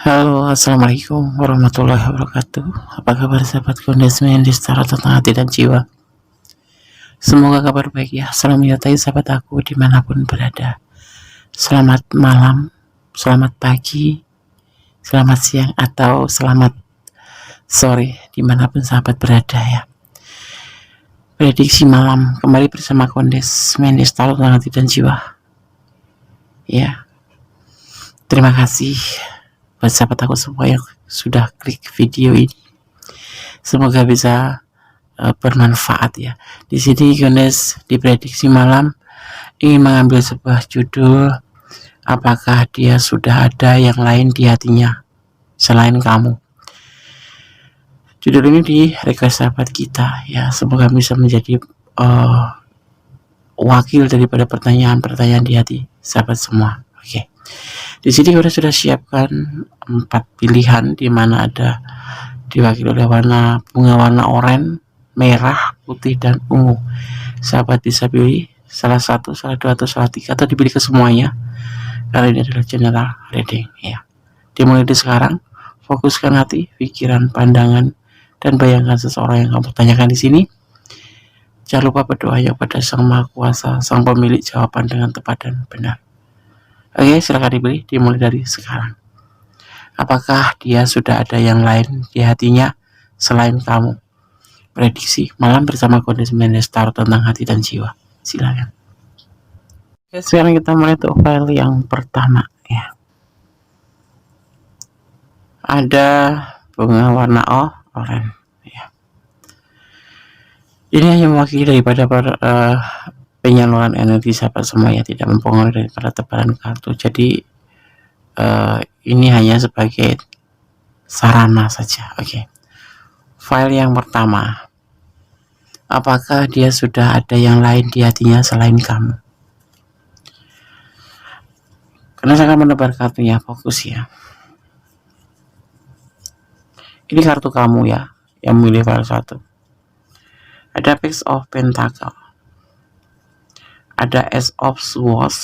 Halo, assalamualaikum warahmatullahi wabarakatuh. Apa kabar sahabat kondismen di setara tentang hati dan jiwa? Semoga kabar baik ya. Salam menyertai sahabat aku dimanapun berada. Selamat malam, selamat pagi, selamat siang, atau selamat sore dimanapun sahabat berada ya. Prediksi malam kembali bersama kondismen di setara tentang hati dan jiwa. Ya, terima kasih buat sahabat aku semua yang sudah klik video ini. Semoga bisa bermanfaat ya. Di sini Yones di prediksi malam ingin mengambil sebuah judul, apakah dia sudah ada yang lain di hatinya selain kamu. Judul ini di request sahabat kita ya, semoga bisa menjadi wakil daripada pertanyaan-pertanyaan di hati sahabat semua. Oke. Di sini kita sudah siapkan 4 pilihan, di mana ada diwakili oleh bunga warna oranye, merah, putih, dan ungu. Sahabat bisa pilih salah satu, salah dua, atau salah tiga, atau dipilih ke semuanya, karena ini adalah general reading ya. Dimulai dari sekarang, fokuskan hati, pikiran, pandangan, dan bayangkan seseorang yang kamu tanyakan di sini. Jangan lupa berdoa ya kepada Sang Maha Kuasa, Sang Pemilik jawaban dengan tepat dan benar. Oke, silakan dipilih. Dimulai dari sekarang. Apakah dia sudah ada yang lain di hatinya selain kamu? Prediksi malam bersama kondismen Star tentang hati dan jiwa. Silakan. Oke, sekarang kita mulai untuk file yang pertama ya. Ada bunga warna oranye ya. Ini hanya mewakili daripada penyaluran energi sahabat semua ya, tidak mempengaruhi daripada tebaran kartu. Jadi ini hanya sebagai sarana saja. Oke. File yang pertama, apakah dia sudah ada yang lain di hatinya selain kamu? Karena saya akan menebar kartunya, fokus ya. Ini kartu kamu ya, yang memilih file 1. Ada Page of Pentacle, ada Ace of Swords,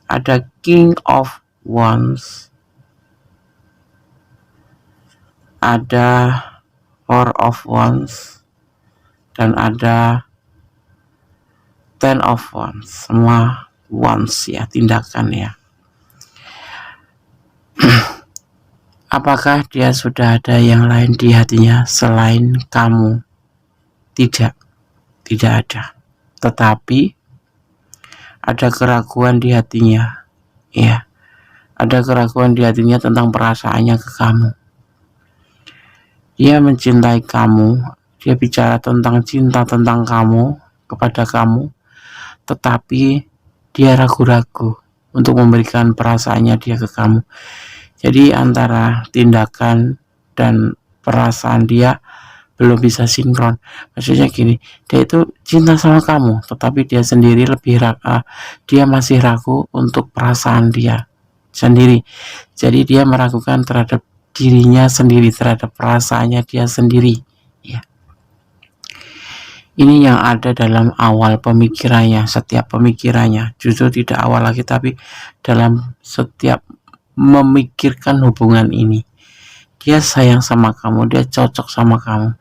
ada King of Wands, ada Four of Wands, dan ada Ten of Wands. Semua wands ya, tindakan ya. Apakah dia sudah ada yang lain di hatinya selain kamu? Tidak ada. Tetapi ada keraguan di hatinya ya. Ada keraguan di hatinya tentang perasaannya ke kamu. Dia mencintai kamu, dia bicara tentang cinta tentang kamu, kepada kamu, tetapi dia ragu-ragu untuk memberikan perasaannya dia ke kamu. Jadi antara tindakan dan perasaan dia belum bisa sinkron. Maksudnya gini, dia itu cinta sama kamu, tetapi dia sendiri dia masih ragu untuk perasaan dia sendiri. Jadi dia meragukan terhadap dirinya sendiri, terhadap perasaannya dia sendiri ya. Ini yang ada dalam awal pemikirannya, setiap pemikirannya. Justru tidak awal lagi, tapi dalam setiap memikirkan hubungan ini. Dia sayang sama kamu, dia cocok sama kamu,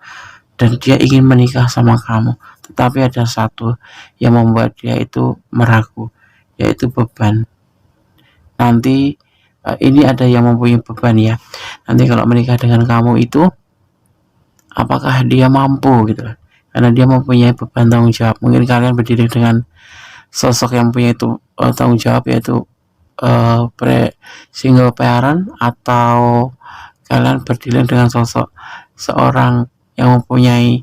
dan dia ingin menikah sama kamu. Tetapi ada satu yang membuat dia itu meragu, yaitu beban. Nanti ini ada yang mempunyai beban ya. Nanti kalau menikah dengan kamu itu, apakah dia mampu gitu? Karena dia mempunyai beban tanggung jawab. Mungkin kalian berdiri dengan sosok yang punya itu tanggung jawab, yaitu single parent, atau kalian berdiri dengan sosok seorang yang mempunyai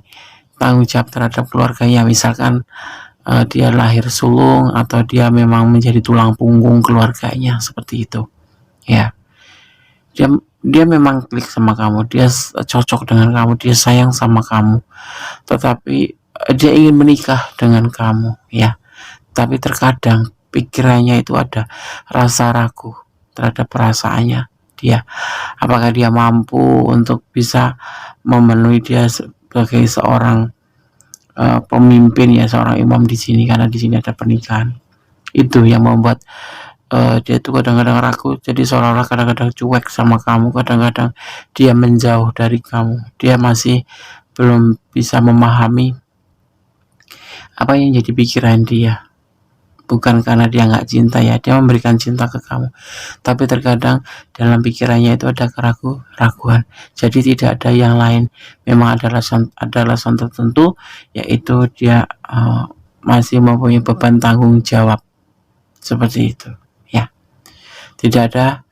tanggung jawab terhadap keluarganya. Misalkan dia lahir sulung, atau dia memang menjadi tulang punggung keluarganya, seperti itu ya. Dia memang klik sama kamu, dia cocok dengan kamu, dia sayang sama kamu, tetapi dia ingin menikah dengan kamu ya. Tapi terkadang pikirannya itu ada rasa ragu terhadap perasaannya dia. Apakah dia mampu untuk bisa memenuhi dia sebagai seorang pemimpin ya, seorang imam di sini, karena di sini ada pernikahan. Itu yang membuat dia itu kadang-kadang ragu, jadi seolah-olah kadang-kadang cuek sama kamu, kadang-kadang dia menjauh dari kamu, dia masih belum bisa memahami apa yang jadi pikiran dia. Bukan karena dia nggak cinta ya, dia memberikan cinta ke kamu, tapi terkadang dalam pikirannya itu ada keraguan. Jadi tidak ada yang lain, memang ada alasan tertentu, yaitu dia masih mempunyai beban tanggung jawab, seperti itu ya. Tidak ada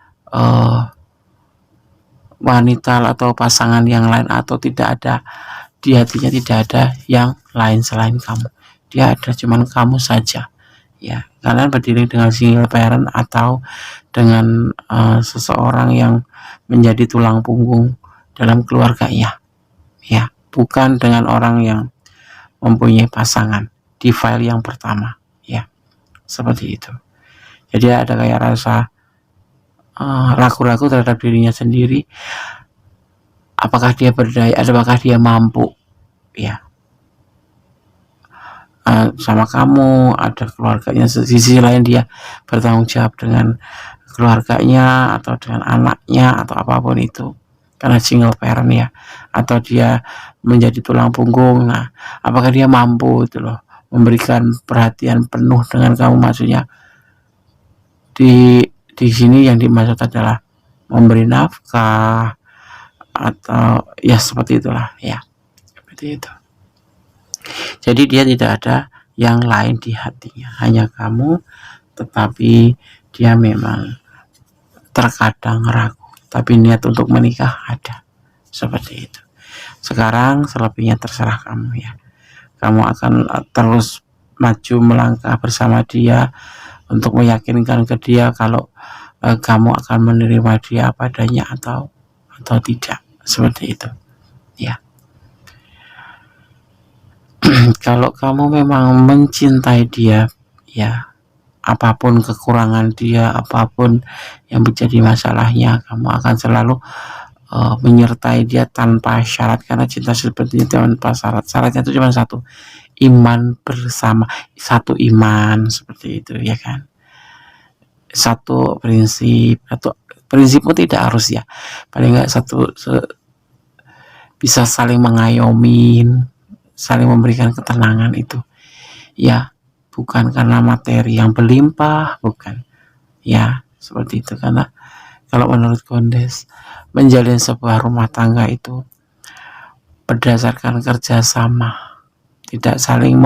wanita atau pasangan yang lain, atau tidak ada di hatinya, tidak ada yang lain selain kamu. Dia ada cuman kamu saja ya. Kalian berdiri dengan single parent atau dengan seseorang yang menjadi tulang punggung dalam keluarga ya, bukan dengan orang yang mempunyai pasangan di file yang pertama ya, seperti itu. Jadi ada kayak rasa ragu-ragu terhadap dirinya sendiri, apakah dia berdaya, apakah dia mampu ya sama kamu. Ada keluarganya, di sisi lain dia bertanggung jawab dengan keluarganya atau dengan anaknya atau apapun itu, karena single parent ya, atau dia menjadi tulang punggung. Nah, apakah dia mampu itu loh memberikan perhatian penuh dengan kamu? Maksudnya di sini yang dimaksud adalah memberi nafkah atau ya seperti itulah ya, seperti itu. Jadi dia tidak ada yang lain di hatinya, hanya kamu, tetapi dia memang terkadang ragu, tapi niat untuk menikah ada, seperti itu. Sekarang selebihnya terserah kamu ya. Kamu akan terus maju melangkah bersama dia untuk meyakinkan ke dia kalau kamu akan menerima dia apa adanya atau tidak, seperti itu ya. Kalau kamu memang mencintai dia ya, apapun kekurangan dia, apapun yang menjadi masalahnya, kamu akan selalu menyertai dia tanpa syarat, karena cinta seperti itu tanpa syarat. Syaratnya itu cuma satu, iman bersama, satu iman, seperti itu ya kan. Satu prinsip, atau prinsipmu tidak harus ya, paling nggak bisa saling mengayomi, saling memberikan ketenangan itu ya, bukan karena materi yang berlimpah, bukan ya, seperti itu. Karena kalau menurut Kondes, menjalin sebuah rumah tangga itu berdasarkan kerjasama, tidak saling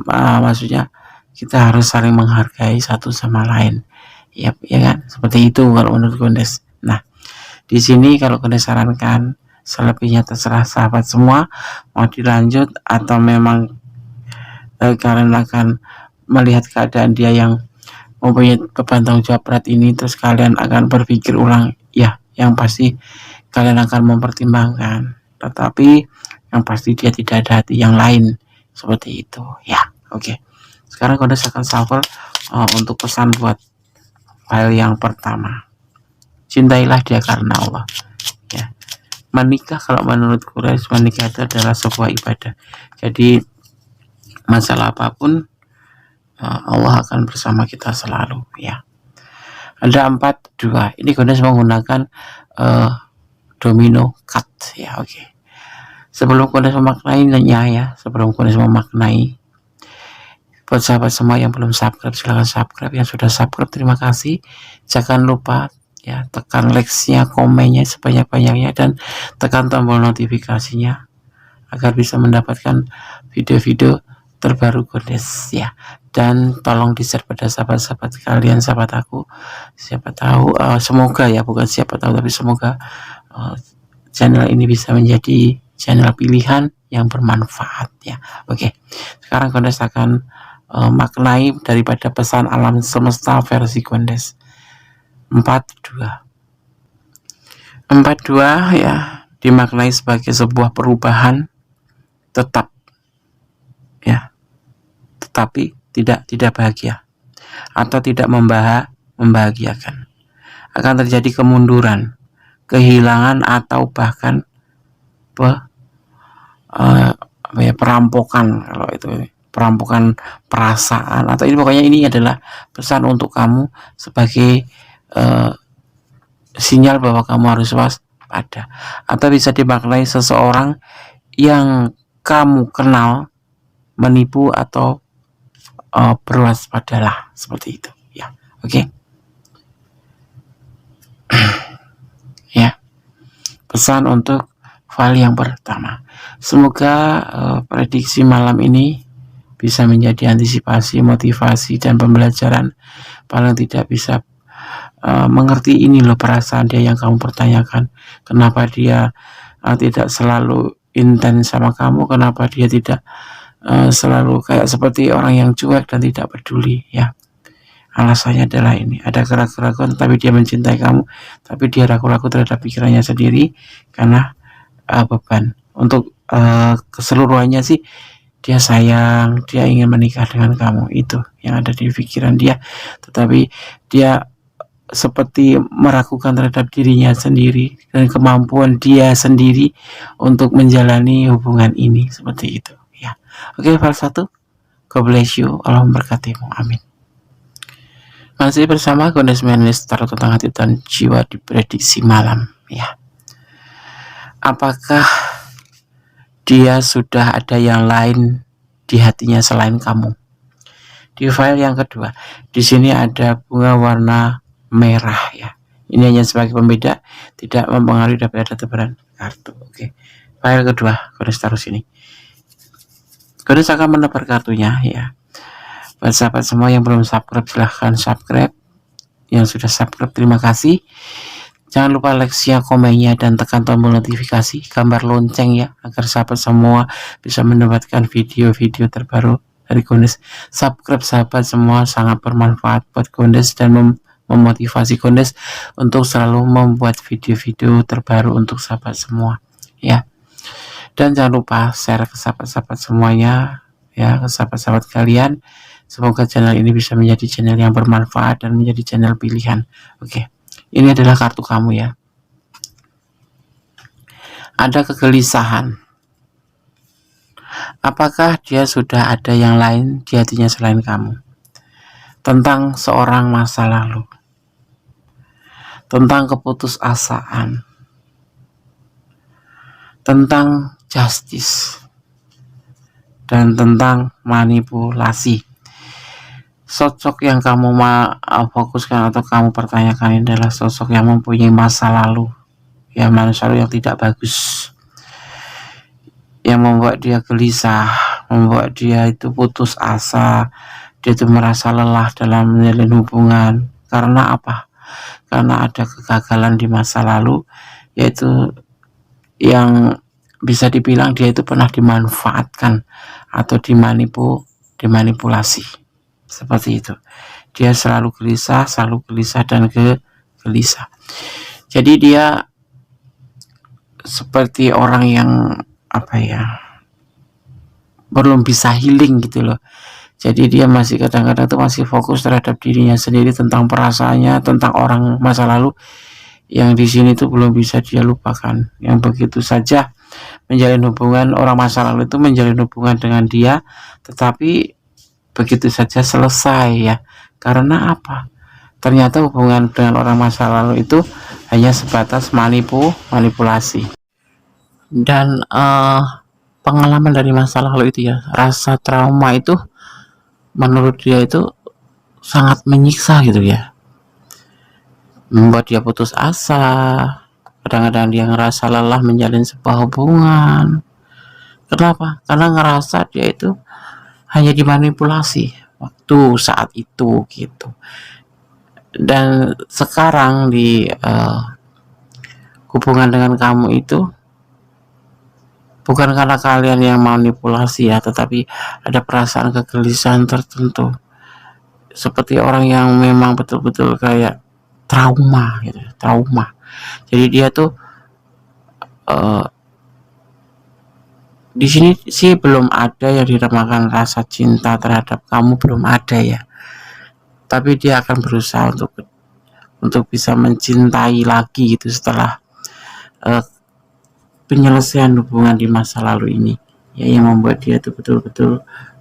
maksudnya kita harus saling menghargai satu sama lain ya, kan, seperti itu kalau menurut Kondes. Nah, di sini kalau Kondes sarankan, selebihnya terserah sahabat semua, mau dilanjut atau memang kalian akan melihat keadaan dia yang mempunyai beban tanggung jawab berat ini, terus kalian akan berpikir ulang ya, yang pasti kalian akan mempertimbangkan, tetapi yang pasti dia tidak ada hati yang lain, seperti itu ya. Oke. Sekarang Kondes akan shuffle untuk pesan buat file yang pertama. Cintailah dia karena Allah ya. Menikah, kalau menurut Kondes, menikah itu adalah sebuah ibadah. Jadi masalah apapun Allah akan bersama kita selalu ya. Ada 4-2. Ini Kondes menggunakan domino cut ya. Oke. Sebelum Kondes memaknainya ya, sebelum Kondes memaknai, buat sahabat semua yang belum subscribe, silahkan subscribe. Yang sudah subscribe, terima kasih. Jangan lupa ya, tekan like-nya, komennya sebanyak-banyaknya, dan tekan tombol notifikasinya agar bisa mendapatkan video-video terbaru Kondes ya. Dan tolong di-share pada sahabat-sahabat kalian, sahabat aku. Siapa tahu, semoga ya, bukan siapa tahu, tapi semoga channel ini bisa menjadi channel pilihan yang bermanfaat ya. Oke. Sekarang Kondes akan maknai daripada pesan alam semesta versi Kondes. 4-2 ya, dimaknai sebagai sebuah perubahan tetap ya, tetapi tidak bahagia atau tidak membahagiakan. Akan terjadi kemunduran, kehilangan, atau bahkan perampokan kalau itu perampokan perasaan, atau ini pokoknya ini adalah pesan untuk kamu sebagai sinyal bahwa kamu harus waspada. Atau bisa dimaknai seseorang yang kamu kenal menipu atau berwaspadalah, seperti itu ya. Oke. Ya, pesan untuk file yang pertama. Semoga prediksi malam ini bisa menjadi antisipasi, motivasi, dan pembelajaran. Paling tidak bisa mengerti ini loh perasaan dia yang kamu pertanyakan. Kenapa dia tidak selalu intens sama kamu, kenapa dia tidak selalu kayak seperti orang yang cuek dan tidak peduli ya. Alasannya adalah ini, ada keraguan tapi dia mencintai kamu, tapi dia ragu-ragu terhadap pikirannya sendiri karena beban. Untuk keseluruhannya sih dia sayang, dia ingin menikah dengan kamu, itu yang ada di pikiran dia, tetapi dia seperti meragukan terhadap dirinya sendiri dan kemampuan dia sendiri untuk menjalani hubungan ini, seperti itu ya. Oke, file 1. God bless you, Allah memberkatimu, amin. Masih bersama Gondes Menis, taruh tentang hati dan jiwa di prediksi malam ya. Apakah dia sudah ada yang lain di hatinya selain kamu? Di file yang kedua, di sini ada bunga warna merah ya. Ini hanya sebagai pembeda, tidak mempengaruhi daripada tebaran kartu. Oke. File kedua, Gondes taruh sini. Gondes akan menebar kartunya ya. Buat sahabat semua yang belum subscribe, silahkan subscribe. Yang sudah subscribe, terima kasih. Jangan lupa like, share, komennya, dan tekan tombol notifikasi, gambar lonceng ya, agar sahabat semua bisa mendapatkan video-video terbaru dari Gondes. Subscribe sahabat semua sangat bermanfaat buat Gondes dan memotivasi Gondes untuk selalu membuat video-video terbaru untuk sahabat semua ya. Dan jangan lupa share ke sahabat-sahabat semuanya ya, ke sahabat-sahabat kalian. Semoga channel ini bisa menjadi channel yang bermanfaat dan menjadi channel pilihan. Oke. Ini adalah kartu kamu ya. Ada kegelisahan. Apakah dia sudah ada yang lain di hatinya selain kamu? Tentang seorang masa lalu. Tentang keputusasaan. Tentang justice. Dan tentang manipulasi. Sosok yang kamu fokuskan atau kamu pertanyakan ini adalah sosok yang mempunyai masa lalu ya, masa lalu yang tidak bagus, yang membuat dia gelisah, membuat dia itu putus asa, dia itu merasa lelah dalam menjalin hubungan. Karena apa? Karena ada kegagalan di masa lalu, yaitu yang bisa dibilang dia itu pernah dimanfaatkan atau dimanipulasi. Seperti itu. Dia selalu gelisah dan gelisah. Jadi dia seperti orang yang apa ya, belum bisa healing gitu loh. Jadi dia masih kadang-kadang tuh masih fokus terhadap dirinya sendiri, tentang perasaannya, tentang orang masa lalu yang di sini tuh belum bisa dia lupakan. Yang begitu saja menjalin hubungan, orang masa lalu itu menjalin hubungan dengan dia, tetapi begitu saja selesai ya. Karena apa? Ternyata hubungan dengan orang masa lalu itu hanya sebatas manipulasi. Dan pengalaman dari masa lalu itu ya, rasa trauma itu menurut dia itu sangat menyiksa gitu ya, membuat dia putus asa. Kadang-kadang dia ngerasa lelah menjalin sebuah hubungan. Kenapa? Karena ngerasa dia itu hanya dimanipulasi waktu saat itu gitu. Dan sekarang di hubungan dengan kamu itu bukan karena kalian yang manipulasi ya, tetapi ada perasaan kegelisahan tertentu, seperti orang yang memang betul-betul kayak trauma gitu, trauma. Jadi dia tuh di sini sih belum ada yang dinamakan rasa cinta terhadap kamu, belum ada ya. Tapi dia akan berusaha untuk bisa mencintai lagi gitu setelah penyelesaian hubungan di masa lalu ini ya, yang membuat dia tuh betul-betul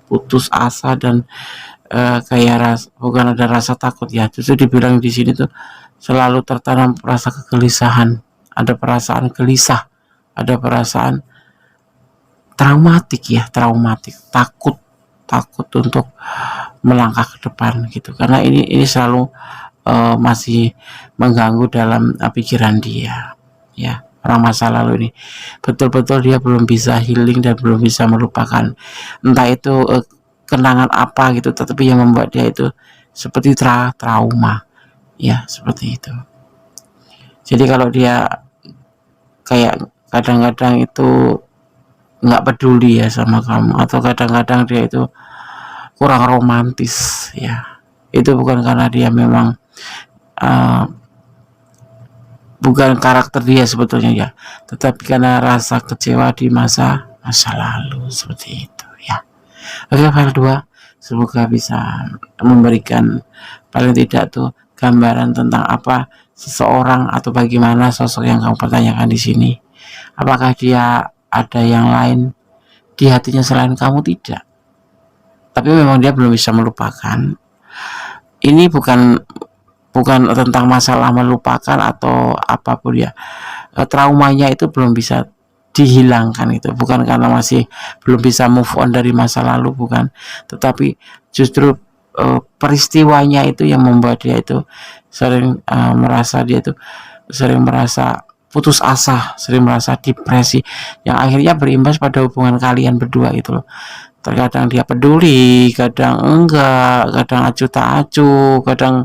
putus asa dan kayak bukan ada rasa takut ya, justru dibilang di sini tuh selalu tertanam rasa kegelisahan, ada perasaan gelisah, ada perasaan traumatik ya, takut untuk melangkah ke depan gitu, karena ini selalu masih mengganggu dalam pikiran dia ya. Orang masa lalu ini betul-betul dia belum bisa healing dan belum bisa melupakan, entah itu kenangan apa gitu, tetapi yang membuat dia itu seperti trauma ya, seperti itu. Jadi kalau dia kayak kadang-kadang itu nggak peduli ya sama kamu, atau kadang-kadang dia itu kurang romantis ya, itu bukan karena dia memang bukan karakter dia sebetulnya ya, tetapi karena rasa kecewa di masa lalu, seperti itu ya. Oke, file 2 semoga bisa memberikan paling tidak tuh gambaran tentang apa seseorang atau bagaimana sosok yang kamu pertanyakan di sini. Apakah dia ada yang lain di hatinya selain kamu? Tidak, tapi memang dia belum bisa melupakan. Ini bukan tentang masalah melupakan atau apapun ya, traumanya itu belum bisa dihilangkan, itu bukan karena masih belum bisa move on dari masa lalu, bukan, tetapi justru peristiwanya itu yang membuat dia itu sering merasa putus asa, sering merasa depresi, yang akhirnya berimbas pada hubungan kalian berdua itu loh. Terkadang dia peduli, kadang enggak, kadang acuh tak acuh, kadang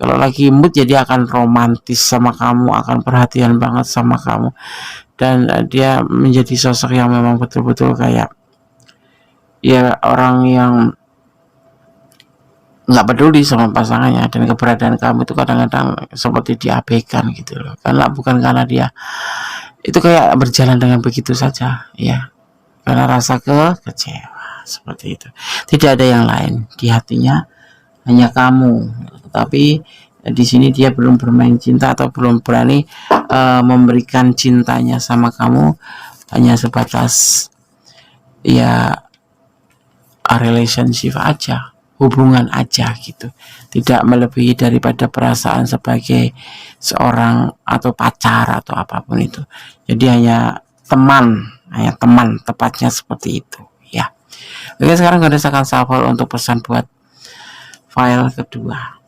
kalau lagi mood jadi akan romantis sama kamu, akan perhatian banget sama kamu, dan dia menjadi sosok yang memang betul-betul kayak ya orang yang nggak peduli sama pasangannya, dan keberadaan kamu itu kadang-kadang seperti diabaikan gitu loh, karena bukan karena dia itu kayak berjalan dengan begitu saja ya, karena rasa kecewa seperti itu. Tidak ada yang lain di hatinya, hanya kamu. Tapi di sini dia belum bermain cinta atau belum berani memberikan cintanya sama kamu, hanya sebatas ya relationship aja, hubungan aja gitu, tidak melebihi daripada perasaan sebagai seorang atau pacar atau apapun itu. Jadi hanya teman tepatnya seperti itu ya. Oke, sekarang goresakan shuffle untuk pesan buat file kedua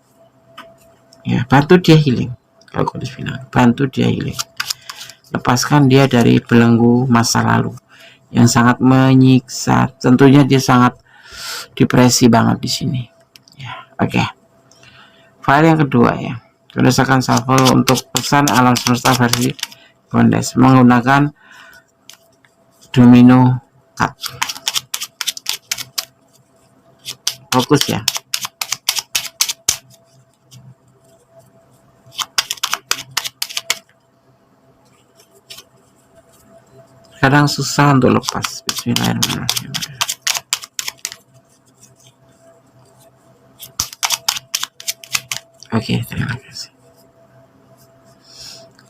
ya. Bantu dia healing, kalau kondisi final bantu dia healing, lepaskan dia dari belenggu masa lalu yang sangat menyiksa. Tentunya dia sangat depresi banget di sini ya. Oke, file yang kedua ya, goresakan shuffle untuk pesan alam semesta versi Bondes menggunakan domino card. Fokus ya. Kadang susah untuk lepas. Bismillahirrahmanirrahim. Oke, terima kasih.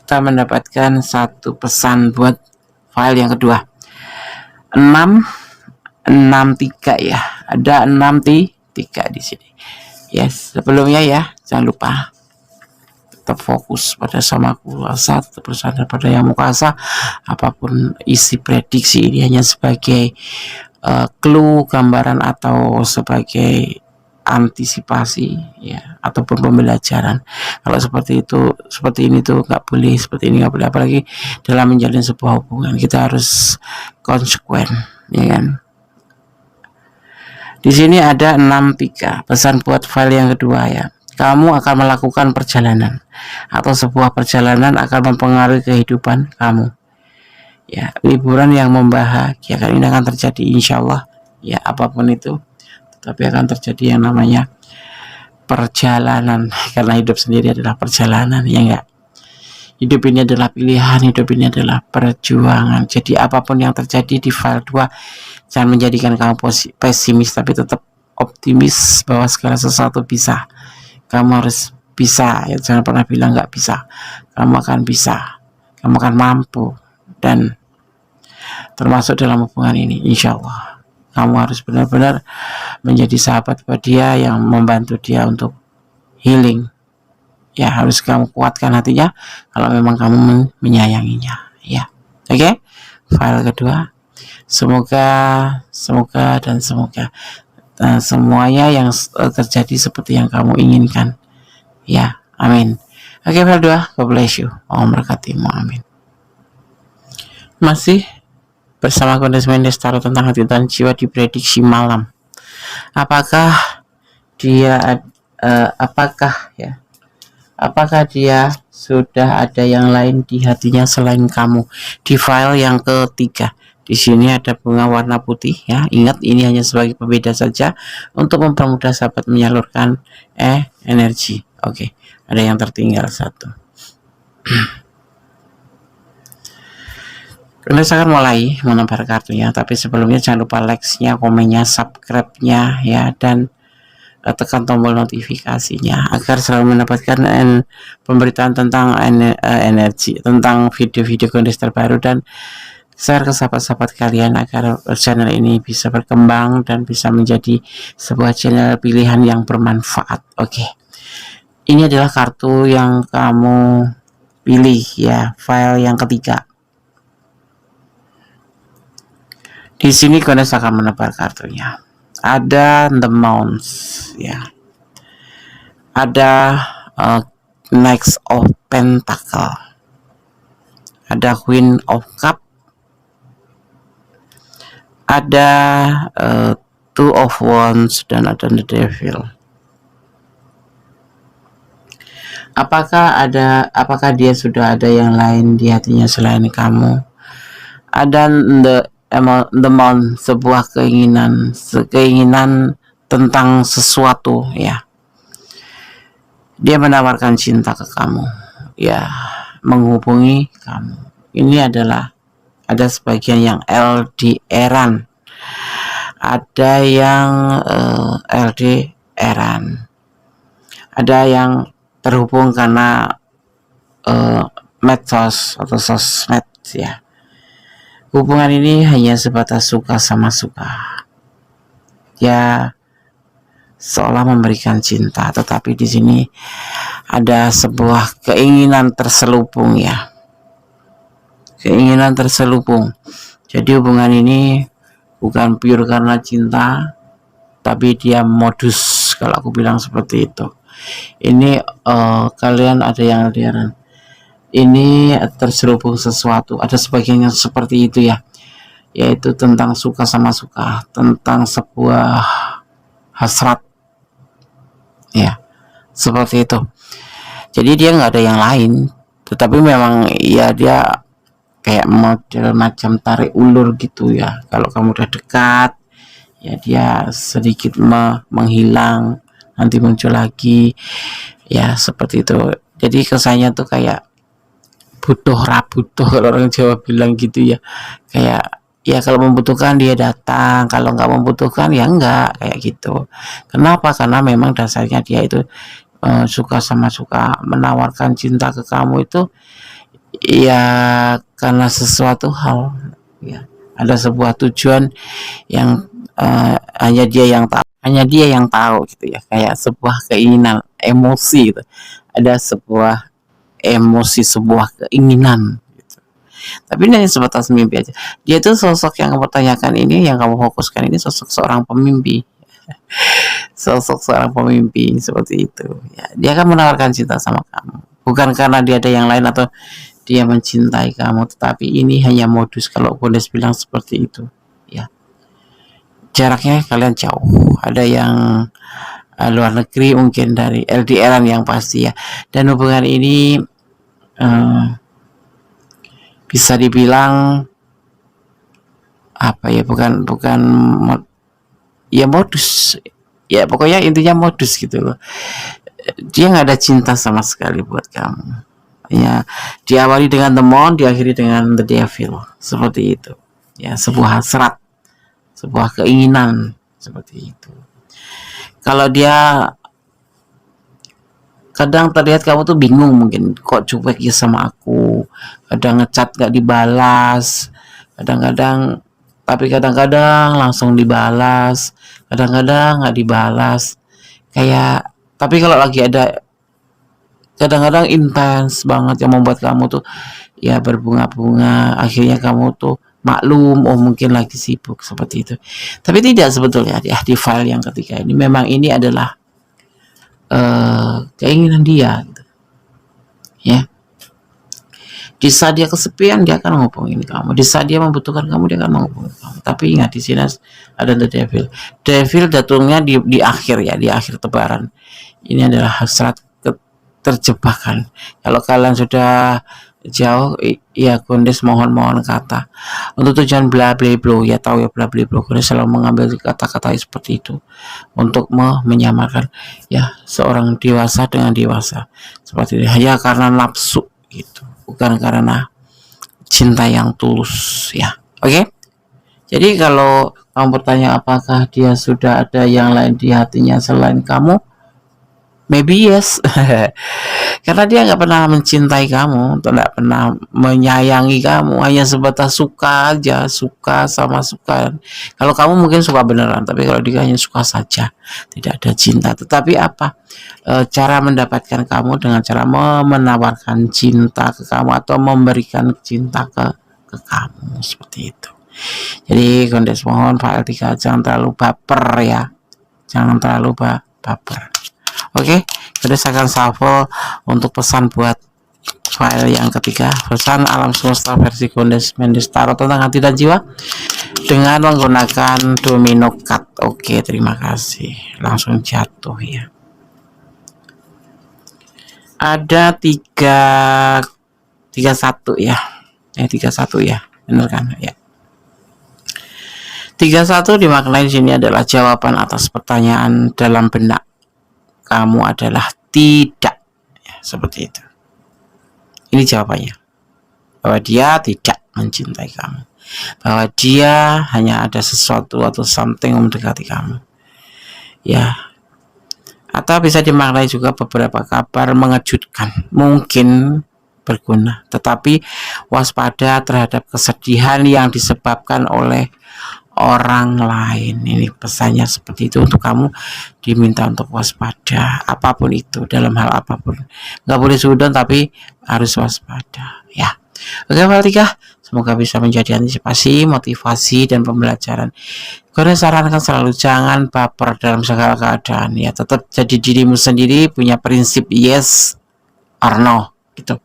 Kita mendapatkan satu pesan buat file yang kedua. 663 ya. Ada 63 di sini. Yes, sebelumnya ya, jangan lupa tetap fokus pada Sama Kuasa, tetap bersandar pada Yang Kuasa. Apapun isi prediksi ini hanya sebagai clue, gambaran, atau sebagai antisipasi ya, ataupun pembelajaran. Kalau seperti ini tuh nggak boleh, seperti ini nggak boleh, apalagi dalam menjalin sebuah hubungan kita harus konsekuen ya kan. Di sini ada 63 pesan buat file yang kedua ya. Kamu akan melakukan perjalanan, atau sebuah perjalanan akan mempengaruhi kehidupan kamu ya. Liburan yang membahagiakan ini akan terjadi insya Allah ya, apapun itu, tapi akan terjadi yang namanya perjalanan, karena hidup sendiri adalah perjalanan ya enggak. Hidup ini adalah pilihan, hidup ini adalah perjuangan. Jadi apapun yang terjadi di file 2, jangan menjadikan kamu pesimis, tapi tetap optimis bahwa segala sesuatu bisa. Kamu harus bisa ya, jangan pernah bilang nggak bisa. Kamu akan bisa, kamu akan mampu, dan termasuk dalam hubungan ini insya Allah. kamu harus benar-benar menjadi sahabat buat dia, yang membantu dia untuk healing. Ya, harus kamu kuatkan hatinya kalau memang kamu menyayanginya. Ya, oke. File kedua. Semoga semuanya yang terjadi seperti yang kamu inginkan. Ya, amin. Oke, file 2. God bless you. Allah memberkatimu. Amin. Masih bersama Kondensmen Destaro tentang hati dan jiwa di prediksi malam. Apakah dia sudah ada yang lain di hatinya selain kamu? Di file yang ketiga, di sini ada bunga warna putih ya. Ingat, ini hanya sebagai pembeda saja untuk mempermudah sahabat menyalurkan energi. Oke, ada yang tertinggal satu. Saya akan mulai menebar kartunya, tapi sebelumnya jangan lupa like-nya, komennya, subscribe-nya ya, dan tekan tombol notifikasinya agar selalu mendapatkan pemberitaan tentang energi, tentang video-video Kondes terbaru, dan share ke sahabat-sahabat kalian agar channel ini bisa berkembang dan bisa menjadi sebuah channel pilihan yang bermanfaat. Oke. Ini adalah kartu yang kamu pilih ya, file yang ketiga. Di sini Kondes akan menebar kartunya. Ada The Mounts ya. Ada Knights of Pentacle. Ada Queen of Cup. Ada Two of Wands dan ada The Devil. Apakah dia sudah ada yang lain di hatinya selain kamu? Ada The Mount, sebuah keinginan tentang sesuatu ya. Dia menawarkan cinta ke kamu ya, menghubungi kamu. Ini adalah, ada sebagian yang LDR-an, ada yang LDR-an, ada yang terhubung karena medsos atau sosmed ya. Hubungan ini hanya sebatas suka sama suka. Ya, seolah memberikan cinta, tetapi di sini ada sebuah keinginan terselubung ya. Keinginan terselubung. Jadi hubungan ini bukan pure karena cinta, tapi dia modus, kalau aku bilang seperti itu. Ini kalian ada yang LDR-an. Ini terselubung sesuatu, ada sebagian yang seperti itu ya, yaitu tentang suka sama suka, tentang sebuah hasrat ya, seperti itu. Jadi dia nggak ada yang lain, tetapi memang ya dia kayak model macam tarik ulur gitu ya. Kalau kamu udah dekat ya, dia sedikit menghilang, nanti muncul lagi ya, seperti itu. Jadi kesannya tuh kayak butuh rabutuh, kalau orang Jawa bilang gitu ya. Kayak ya, kalau membutuhkan dia datang, kalau nggak membutuhkan ya enggak, kayak gitu. Kenapa? Karena memang dasarnya dia itu suka sama suka, menawarkan cinta ke kamu itu ya karena sesuatu hal ya, ada sebuah tujuan yang hanya dia yang tahu gitu ya, kayak sebuah keinginan, emosi gitu. Ada sebuah emosi, sebuah keinginan gitu. Tapi ini hanya sebatas mimpi aja. Dia itu sosok yang kamu tanyakan ini, yang kamu fokuskan ini, sosok seorang pemimpi. Sosok seorang pemimpi seperti itu ya. Dia akan menawarkan cinta sama kamu, bukan karena dia ada yang lain atau dia mencintai kamu, tetapi ini hanya modus, kalau Kondes bilang seperti itu ya. Jaraknya kalian jauh, ada yang luar negeri, mungkin dari LDR-an yang pasti ya. Dan hubungan ini bisa dibilang apa ya, bukan ya modus ya, pokoknya intinya modus gitu loh. Dia nggak ada cinta sama sekali buat kamu ya. Diawali dengan The Moon, diakhiri dengan The Devil, seperti itu ya. Sebuah hasrat, sebuah keinginan seperti itu. Kalau dia kadang terlihat kamu tuh bingung, mungkin kok cuek ya sama aku, kadang ngechat gak dibalas, kadang-kadang tapi kadang-kadang langsung dibalas, kadang-kadang nggak dibalas. Kayak, tapi kalau lagi ada, kadang-kadang intens banget yang membuat kamu tuh ya berbunga-bunga, akhirnya kamu tuh maklum, oh mungkin lagi sibuk seperti itu. Tapi tidak, sebetulnya ya, di file yang ketiga ini memang ini adalah keinginan dia gitu. Ya, di saat dia kesepian dia akan menghubungi kamu, di saat dia membutuhkan kamu dia akan menghubungi kamu. Tapi ingat, di sini ada the devil datangnya di akhir ya, di akhir tebaran. Ini adalah hasrat terjebakan. Kalau kalian sudah jauh, ya Gondes mohon kata untuk tujuan bla bla bla, ya tahu ya bla bla bla. Gondes selalu mengambil kata-kata seperti itu untuk menyamarkan ya seorang dewasa dengan dewasa seperti itu, hanya karena nafsu gitu, bukan karena cinta yang tulus ya. Oke, jadi kalau kamu bertanya apakah dia sudah ada yang lain di hatinya selain kamu, maybe yes. Karena dia nggak pernah mencintai kamu, tidak pernah menyayangi kamu, hanya sebatas suka aja, suka sama suka. Kalau kamu mungkin suka beneran, tapi kalau dia hanya suka saja, tidak ada cinta. Tetapi apa cara mendapatkan kamu? Dengan cara menawarkan cinta ke kamu atau memberikan cinta ke kamu, seperti itu. Jadi Gondes mohon file 3 jangan terlalu baper ya, jangan terlalu baper. Oke, Gondes akan shuffle untuk pesan buat file yang ketiga, pesan alam semesta versi Gondes Mendes Tarot tentang hati dan jiwa dengan menggunakan domino card. Oke, terima kasih, langsung jatuh ya. Ada 31 ya, 31 ya, benar kan ya. 31 dimaknai di sini adalah jawaban atas pertanyaan dalam benak kamu adalah tidak ya, seperti itu. Ini jawabannya, bahwa dia tidak mencintai kamu, bahwa dia hanya ada sesuatu atau something mendekati kamu ya. Atau bisa dimaknai juga beberapa kabar mengejutkan, mungkin berguna, tetapi waspada terhadap kesedihan yang disebabkan oleh orang lain. Ini pesannya seperti itu untuk kamu, diminta untuk waspada apapun itu, dalam hal apapun, nggak boleh sudon tapi harus waspada ya. Oke, file 3 semoga bisa menjadi antisipasi, motivasi dan pembelajaran. Gue sarankan selalu jangan baper dalam segala keadaan ya, tetap jadi dirimu sendiri, punya prinsip yes or no gitu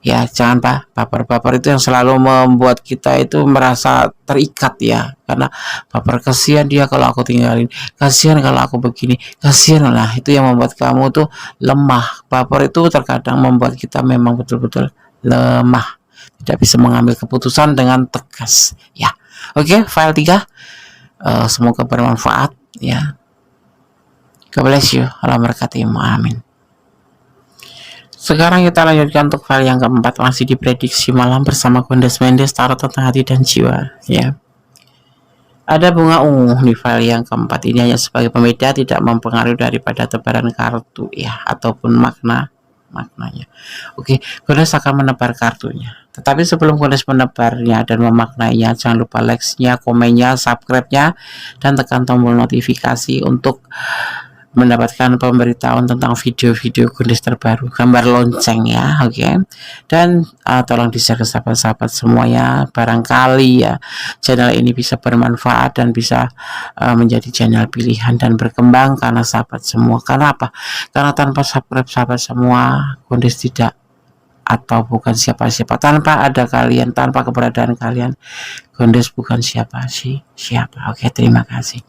ya. Jangan baper itu yang selalu membuat kita itu merasa terikat ya, karena baper, kasihan dia kalau aku tinggalin, kasihan kalau aku begini, kasihan lah, itu yang membuat kamu tuh lemah. Baper itu terkadang membuat kita memang betul-betul lemah, tidak bisa mengambil keputusan dengan tegas ya. Oke, file 3 semoga bermanfaat ya. God bless you, Allah berkatimu, amin. Sekarang kita lanjutkan untuk file yang keempat, masih diprediksi malam bersama Gondes Mendes Tarot tentang hati dan jiwa ya. Ada bunga ungu di file yang keempat ini hanya sebagai pembeda, tidak mempengaruhi daripada tebaran kartu ya, ataupun maknanya. Oke, Gondes akan menebar kartunya. Tetapi sebelum Gondes menebarnya dan memaknainya, jangan lupa like-nya, komennya, subscribe-nya, dan tekan tombol notifikasi untuk mendapatkan pemberitahuan tentang video-video Gondes terbaru, gambar lonceng ya. Oke, dan tolong di-share ke sahabat-sahabat semuanya, barangkali ya channel ini bisa bermanfaat dan bisa menjadi channel pilihan dan berkembang karena sahabat semua. Karena apa? Karena tanpa subscribe sahabat semua, Gondes tidak atau bukan siapa-siapa. Tanpa ada kalian, tanpa keberadaan kalian, Gondes bukan siapa. Oke, terima kasih.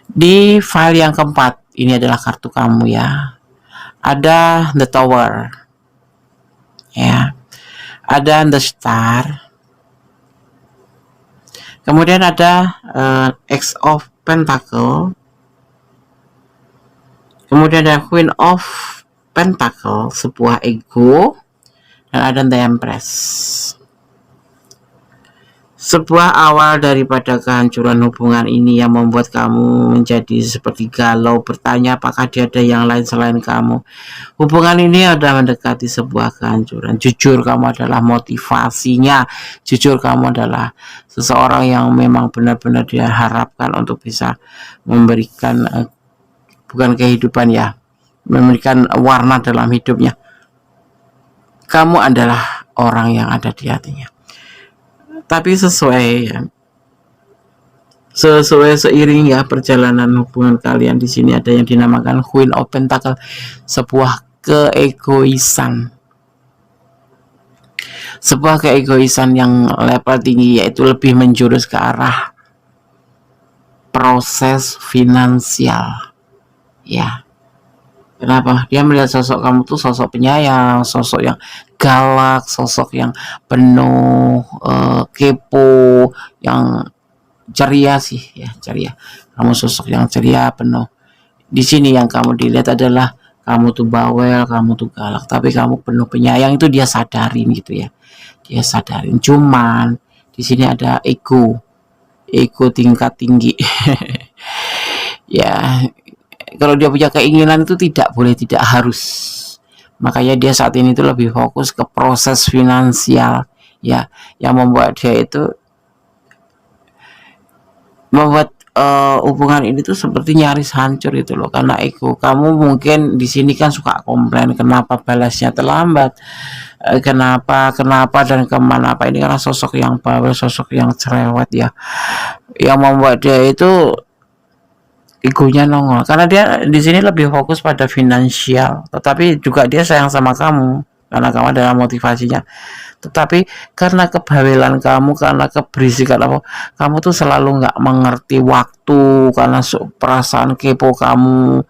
Di file yang keempat ini adalah kartu kamu ya. Ada the tower ya, ada the star, kemudian ada X of Pentacle, kemudian ada Queen of Pentacle, sebuah ego, dan ada the Empress. sebuah awal daripada kehancuran hubungan ini yang membuat kamu menjadi seperti galau, bertanya apakah dia ada yang lain selain kamu. Hubungan ini ada mendekati sebuah kehancuran. Jujur kamu adalah motivasinya, jujur kamu adalah seseorang yang memang benar-benar dia harapkan untuk bisa memberikan bukan kehidupan ya, memberikan warna dalam hidupnya. Kamu adalah orang yang ada di hatinya. Tapi sesuai seiring ya perjalanan hubungan kalian, di sini ada yang dinamakan Queen of Pentacle, sebuah keegoisan yang level tinggi, yaitu lebih menjurus ke arah proses finansial ya. Kenapa? Dia melihat sosok kamu tuh sosok penyayang, sosok yang galak, sosok yang penuh kepo, yang ceria sih ya, ceria. Kamu sosok yang ceria, penuh. Di sini yang kamu dilihat adalah kamu tuh bawel, kamu tuh galak, tapi kamu penuh penyayang, itu dia sadarin gitu ya. Dia sadarin. Cuman di sini ada ego tingkat tinggi. Ya, kalau dia punya keinginan itu tidak boleh, tidak harus. Makanya dia saat ini itu lebih fokus ke proses finansial ya, yang membuat dia itu membuat hubungan ini tuh seperti nyaris hancur itu loh, karena ego. Kamu mungkin di sini kan suka komplain kenapa balasnya terlambat, kenapa dan kemana apa. Ini karena sosok yang bawel, sosok yang cerewet ya, yang membuat dia itu egonya nongol, karena dia di sini lebih fokus pada finansial, tetapi juga dia sayang sama kamu karena kamu adalah motivasinya. Tetapi karena kebawelan kamu, karena keberisikan kamu tuh selalu nggak mengerti waktu, karena perasaan kepo kamu,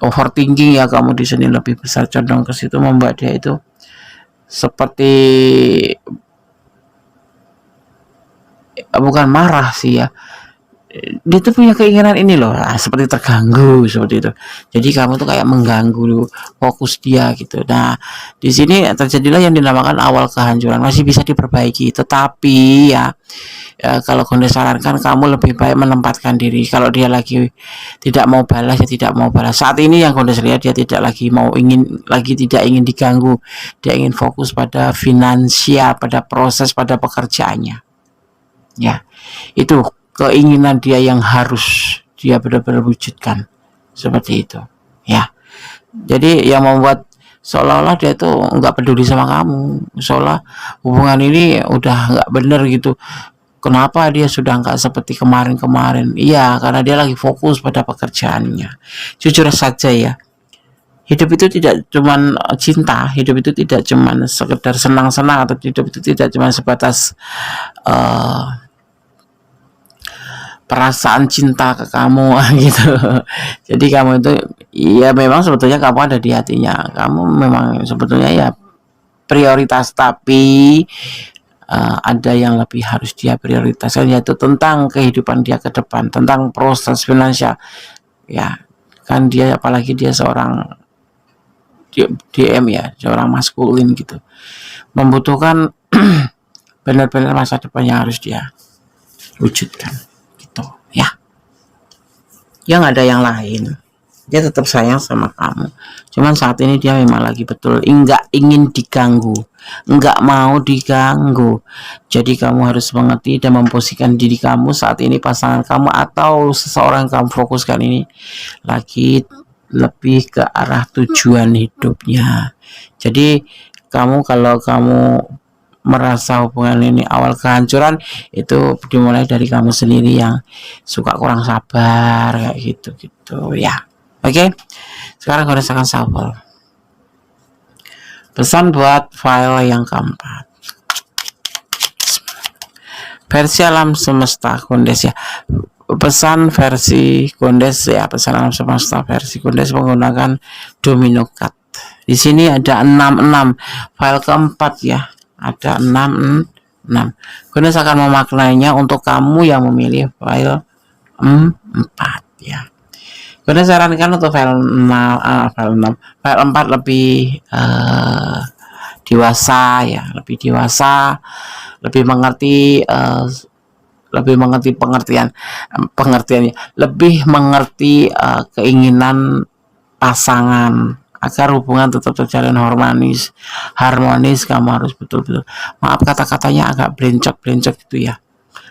overthinking ya, kamu di sini lebih besar condong ke situ, membuat dia itu seperti bukan marah sih ya, dia tuh punya keinginan ini loh, seperti terganggu seperti itu. Jadi kamu tuh kayak mengganggu fokus dia gitu. Nah, di sini terjadilah yang dinamakan awal kehancuran. Masih bisa diperbaiki, tetapi ya kalau Gondes sarankan kamu lebih baik menempatkan diri. Kalau dia lagi tidak mau balas, ya tidak mau balas. Saat ini yang Gondes lihat, dia tidak ingin diganggu. Dia ingin fokus pada finansial, pada proses, pada pekerjaannya. Ya, itu keinginan dia yang harus dia benar-benar wujudkan, seperti itu ya. Jadi yang membuat seolah-olah dia tuh nggak peduli sama kamu, seolah hubungan ini udah nggak bener gitu. Kenapa dia sudah nggak seperti kemarin-kemarin? Iya, karena dia lagi fokus pada pekerjaannya. Jujur saja ya, hidup itu tidak cuman cinta, hidup itu tidak cuman sekedar senang-senang, atau hidup itu tidak cuma sebatas perasaan cinta ke kamu gitu. Jadi kamu itu ya memang sebetulnya kamu ada di hatinya, kamu memang sebetulnya ya prioritas, tapi ada yang lebih harus dia prioritaskan, yaitu tentang kehidupan dia ke depan, tentang proses finansial ya. Kan dia, apalagi dia seorang DM ya, seorang maskulin gitu, membutuhkan benar-benar masa depan yang harus dia wujudkan gitu ya. Yang ada yang lain, dia tetap sayang sama kamu, cuman saat ini dia memang lagi betul enggak ingin diganggu, enggak mau diganggu. Jadi kamu harus mengerti dan memposisikan diri kamu saat ini, pasangan kamu atau seseorang yang kamu fokuskan ini lagi lebih ke arah tujuan hidupnya. Jadi kalau kamu merasa hubungan ini awal kehancuran, itu dimulai dari kamu sendiri yang suka kurang sabar kayak gitu ya. Oke, sekarang gue rasakan sabar. Pesan buat file yang keempat, versi alam semesta Gondes ya. Pesan versi Gondes ya, pesan alam semesta versi Gondes menggunakan domino card. Di sini ada 66, file keempat ya, ada 66. Gondes akan memaknainya untuk kamu yang memilih file 4 ya. Gondes sarankan untuk file 6, file 4 lebih dewasa ya, lebih dewasa, lebih mengerti pengertiannya, lebih mengerti keinginan pasangan agar hubungan tetap terjalin harmonis. Kamu harus betul-betul, maaf kata-katanya agak blencok gitu ya,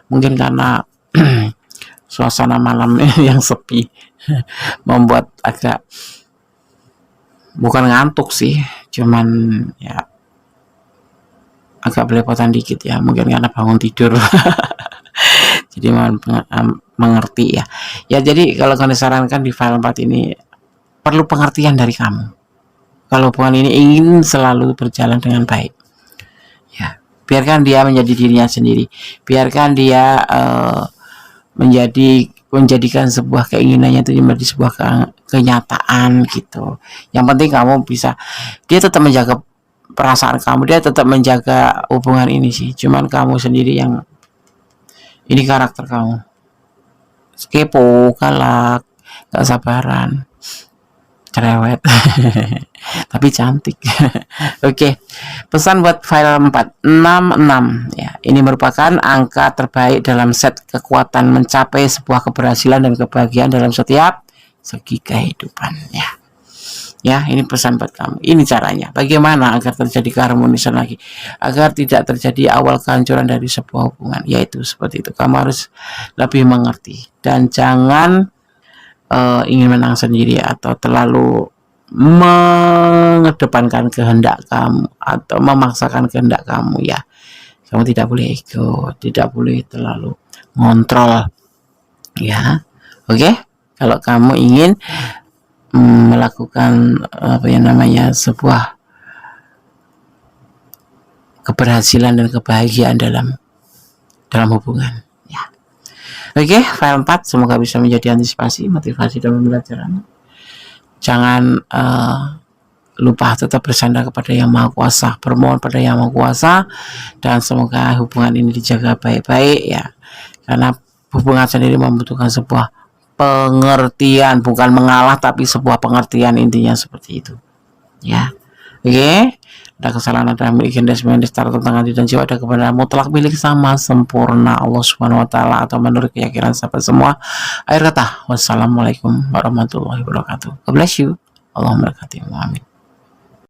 mungkin karena suasana malam yang sepi membuat agak, bukan ngantuk sih, cuman ya agak belepotan dikit ya, mungkin karena bangun tidur. Jadi mohon mengerti ya. Jadi kalau kami sarankan di file 4 ini perlu pengertian dari kamu. Kalau hubungan ini ingin selalu berjalan dengan baik, ya biarkan dia menjadi dirinya sendiri, biarkan dia menjadikan sebuah keinginannya itu menjadi sebuah kenyataan gitu. Yang penting kamu bisa, dia tetap menjaga perasaan kamu, dia tetap menjaga hubungan ini sih. Cuman kamu sendiri yang, ini karakter kamu, kepo, galak, gak sabaran, cerewet, tapi cantik. Oke, pesan buat file 4, 66 ya. Ini merupakan angka terbaik dalam set kekuatan mencapai sebuah keberhasilan dan kebahagiaan dalam setiap segi kehidupan ya. Ya, ini pesan buat kamu. Ini caranya. Bagaimana agar terjadi keharmonisan lagi, agar tidak terjadi awal kehancuran dari sebuah hubungan, yaitu seperti itu. Kamu harus lebih mengerti dan jangan ingin menang sendiri atau terlalu mengedepankan kehendak kamu atau memaksakan kehendak kamu ya. Kamu tidak boleh ego, tidak boleh terlalu ngontrol ya. Oke, kalau kamu ingin melakukan sebuah keberhasilan dan kebahagiaan dalam hubungan ya. Oke, file 4 semoga bisa menjadi antisipasi, motivasi dalam pembelajaran. Jangan lupa tetap bersandar kepada Yang Maha Kuasa, bermohon pada Yang Maha Kuasa, dan semoga hubungan ini dijaga baik-baik ya, karena hubungan sendiri membutuhkan sebuah pengertian, bukan mengalah tapi sebuah pengertian, intinya seperti itu ya. Oke, ada kesalahan, ada milik dan setara tentang hati dan jiwa, ada kepada mutlak milik sama sempurna Allah Subhanahu wa taala, atau menurut keyakinan sahabat semua. Akhir kata, wassalamualaikum warahmatullahi wabarakatuh. God bless you. Allahumma barakatuh. Amin.